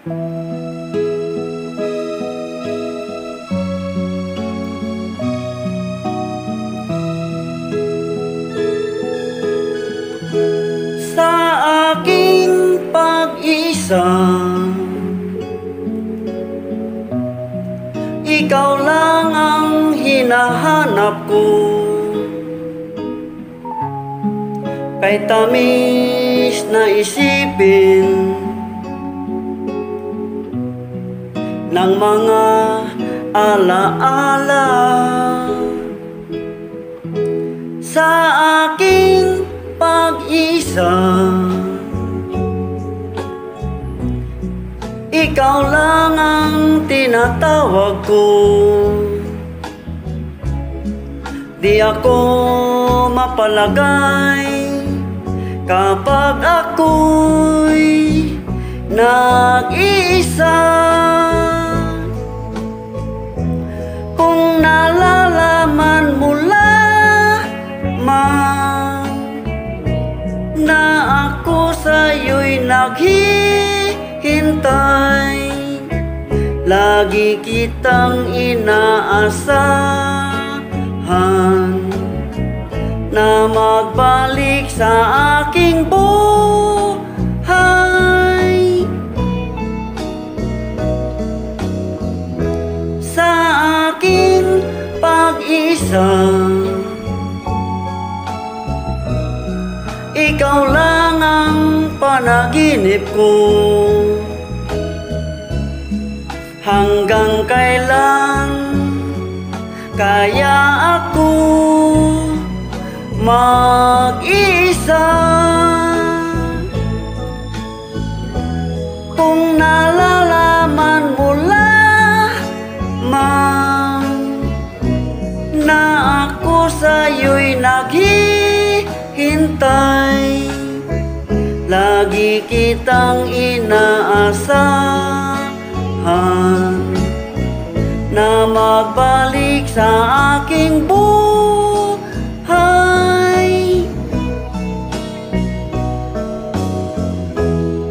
Sa aking pag-isa, ikaw lang ang hinahanap ko. Kay tamis na isipin ng mga alaala sa aking pag-isa, ikaw lang ang tinatawag ko. Di ako mapalagay kapag ako'y nag-iisa. Kung nalalaman mo lamang na ako sa'yo'y naghihintay, lagi kitang inaasahan na magbalik sa aking buhay. Sa aking pag-isa, ikaw lang ang panaginip ko. Hanggang kailan kaya ako mag-isa? Kung nalalaman mo lamang na ako sa'yo'y naghihintay, lagi kitang inaasahan na magbalik sa aking buhay.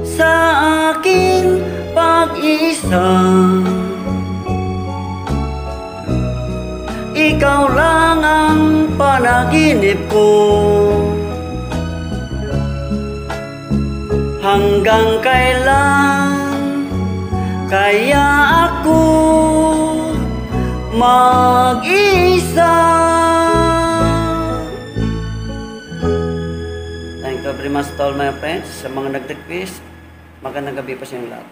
Sa aking pag-isa, ikaw lang ang panaginip ko. Hanggang kailan kaya ako mag-isa? Thank you very much to all my friends, sa mga nag-request. Magandang gabi po sa inyo lahat.